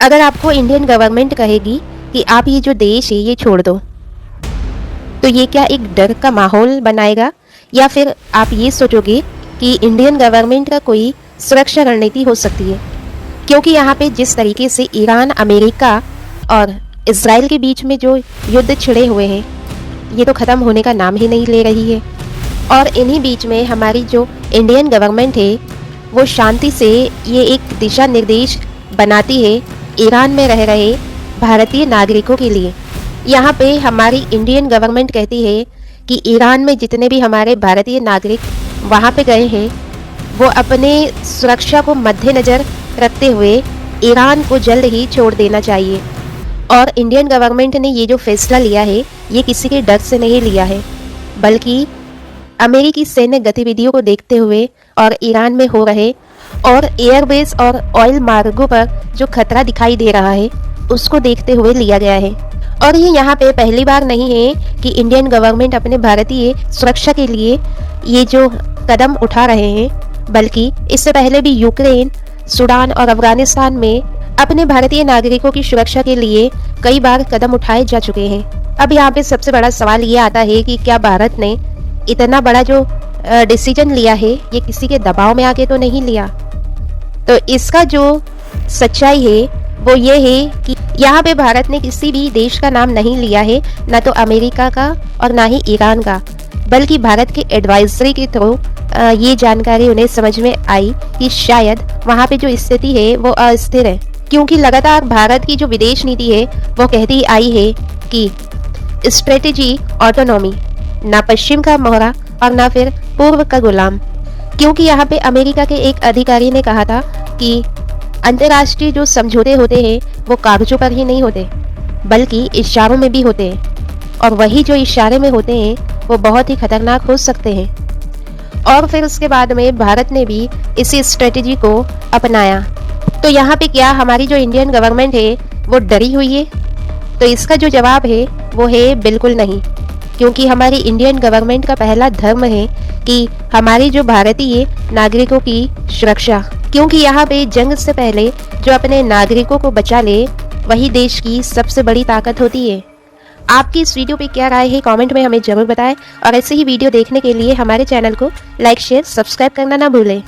अगर आपको Indian government कहेगी कि आप ये जो देश है ये छोड़ दो, तो ये क्या एक डर का माहौल बनाएगा, या फिर आप ये सोचोगे कि इंडियन गवर्नमेंट का कोई सुरक्षा रणनीति हो सकती है? क्योंकि यहाँ पे जिस तरीके से ईरान, अमेरिका और इजराइल के बीच में जो युद्ध छिड़े हुए हैं, ये तो ख़त्म होने का नाम ही नहीं ले रही है। और इन्हीं बीच में हमारी जो इंडियन गवर्नमेंट है वो शांति से ये एक दिशा निर्देश बनाती है ईरान में रह रहे भारतीय नागरिकों के लिए। यहाँ पे हमारी इंडियन गवर्नमेंट कहती है कि ईरान में जितने भी हमारे भारतीय नागरिक वहाँ पे गए हैं वो अपने सुरक्षा को मद्देनज़र रखते हुए ईरान को जल्द ही छोड़ देना चाहिए। और इंडियन गवर्नमेंट ने ये जो फैसला लिया है ये किसी के डर से नहीं लिया है, बल्कि अमेरिकी सैन्य गतिविधियों को देखते हुए और ईरान में हो रहे और एयरबेस और ऑयल मार्गों पर जो खतरा दिखाई दे रहा है उसको देखते हुए लिया गया है। और ये यहाँ पे पहली बार नहीं है कि इंडियन गवर्नमेंट अपने भारतीय सुरक्षा के लिए ये जो कदम उठा रहे हैं, बल्कि इससे पहले भी यूक्रेन, सूडान और अफगानिस्तान में अपने भारतीय नागरिकों की सुरक्षा के लिए कई बार कदम उठाए जा चुके हैं। अब यहाँ पे सबसे बड़ा सवाल ये आता है कि क्या भारत ने इतना बड़ा जो डिसीजन लिया है ये किसी के दबाव में आके तो नहीं लिया? तो इसका जो सच्चाई है वो ये है कि यहाँ पे भारत ने किसी भी देश का नाम नहीं लिया है, ना तो अमेरिका का और ना ही ईरान का, बल्कि भारत के एडवाइजरी के थ्रू ये जानकारी उन्हें समझ में आई कि शायद वहाँ पे जो स्थिति है वो अस्थिर है। क्योंकि लगातार भारत की जो विदेश नीति है वो कहती आई है कि स्ट्रेटेजी ऑटोनॉमी, ना पश्चिम का मोहरा और ना फिर पूर्व का गुलाम। क्योंकि यहाँ पे अमेरिका के एक अधिकारी ने कहा था कि अंतर्राष्ट्रीय जो समझौते होते हैं वो कागजों पर ही नहीं होते, बल्कि इशारों में भी होते हैं, और वही जो इशारे में होते हैं वो बहुत ही खतरनाक हो सकते हैं। और फिर उसके बाद में भारत ने भी इसी स्ट्रेटेजी को अपनाया। तो यहाँ पे क्या हमारी जो इंडियन गवर्नमेंट है वो डरी हुई है? तो इसका जो जवाब है वो है बिल्कुल नहीं। क्योंकि हमारी इंडियन गवर्नमेंट का पहला धर्म है कि हमारी जो भारतीय नागरिकों की सुरक्षा। क्योंकि यहाँ पे जंग से पहले जो अपने नागरिकों को बचा ले वही देश की सबसे बड़ी ताकत होती है। आपकी इस वीडियो पे क्या राय है कमेंट में हमें जरूर बताएं, और ऐसे ही वीडियो देखने के लिए हमारे चैनल को लाइक, शेयर, सब्सक्राइब करना ना भूलें।